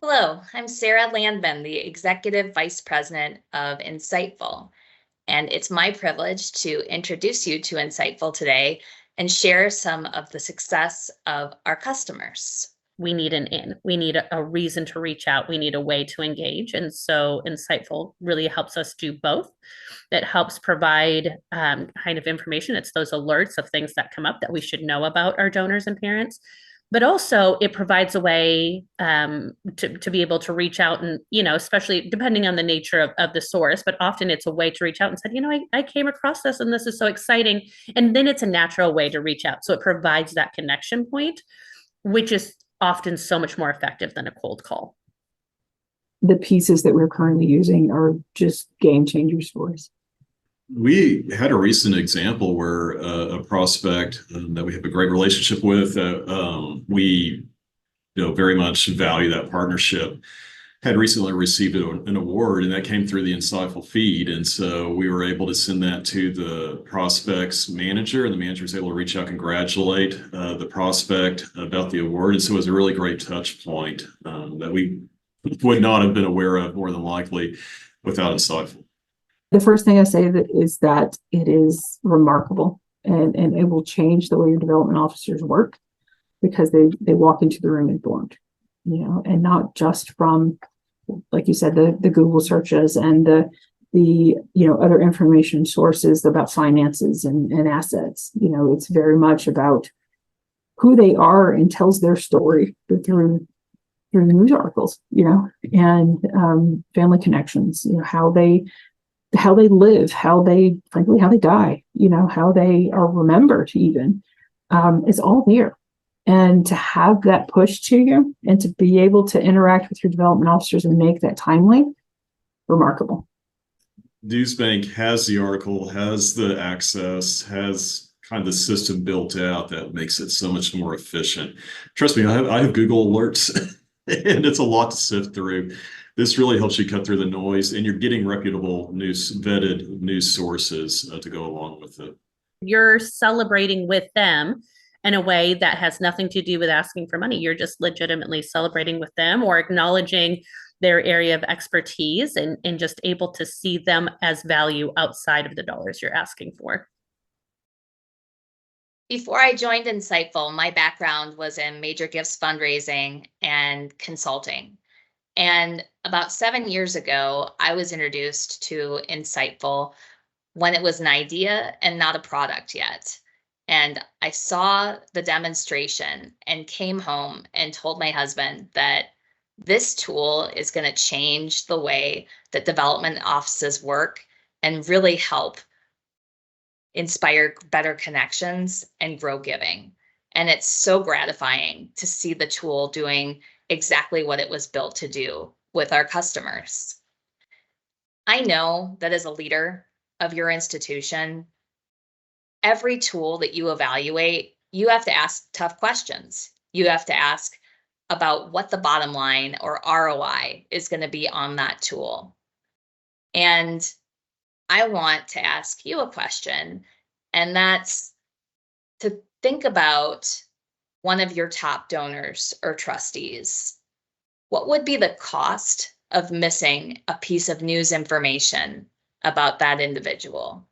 Hello, I'm Sarah Landman, the Executive Vice President of Insightful, and it's my privilege to introduce you to Insightful today and share some of the success of our customers. We need an in. We need a reason to reach out. We need a way to engage. And so Insightful really helps us do both. It helps provide kind of information. It's those alerts of things that come up that we should know about our donors and parents. But also it provides a way to be able to reach out and, especially depending on the nature of the source, but often it's a way to reach out and said, I came across this and this is so exciting. And then it's a natural way to reach out. So it provides that connection point, which is often so much more effective than a cold call. The pieces that we're currently using are just game changers for us. We had a recent example where a prospect that we have a great relationship with, we very much value that partnership, had recently received an award, and that came through the Insightful feed. And so we were able to send that to the prospect's manager, and the manager was able to reach out, congratulate the prospect about the award. And so it was a really great touch point that we would not have been aware of more than likely without Insightful. The first thing I say is that it is remarkable and it will change the way your development officers work, because they walk into the room informed, and not just from, like you said, the Google searches and the other information sources about finances and assets. It's very much about who they are and tells their story through news articles, and family connections, how they live, how they die, how they are remembered even. It's all there. And to have that push to you and to be able to interact with your development officers and make that timely, remarkable. Newsbank has the article, has the access, has kind of the system built out that makes it so much more efficient. Trust me, I have Google alerts and it's a lot to sift through. This really helps you cut through the noise, and you're getting reputable vetted news sources to go along with it. You're celebrating with them in a way that has nothing to do with asking for money. You're just legitimately celebrating with them or acknowledging their area of expertise and just able to see them as value outside of the dollars you're asking for. Before I joined Insightful, my background was in major gifts fundraising and consulting. And about 7 years ago, I was introduced to Insightful when it was an idea and not a product yet. And I saw the demonstration and came home and told my husband that this tool is going to change the way that development offices work and really help inspire better connections and grow giving. And it's so gratifying to see the tool doing exactly what it was built to do with our customers. I know that as a leader of your institution, every tool that you evaluate, you have to ask tough questions. You have to ask about what the bottom line or ROI is going to be on that tool. And I want to ask you a question, and that's to think about one of your top donors or trustees. What would be the cost of missing a piece of news information about that individual?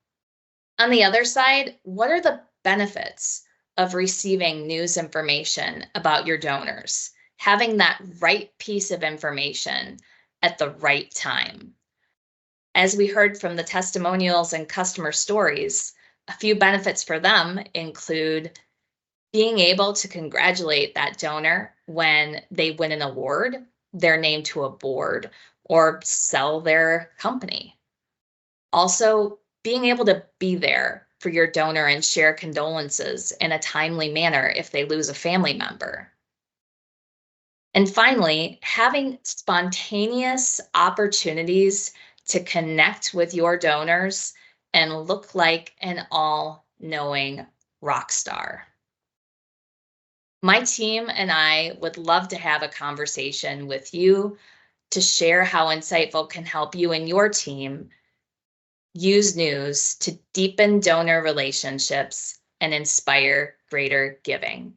On the other side, what are the benefits of receiving news information about your donors, having that right piece of information at the right time? As we heard from the testimonials and customer stories, a few benefits for them include being able to congratulate that donor when they win an award, they're named to a board, or sell their company. Also, being able to be there for your donor and share condolences in a timely manner if they lose a family member. And finally, having spontaneous opportunities to connect with your donors and look like an all-knowing rock star. My team and I would love to have a conversation with you to share how Insightful can help you and your team use news to deepen donor relationships and inspire greater giving.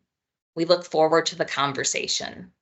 We look forward to the conversation.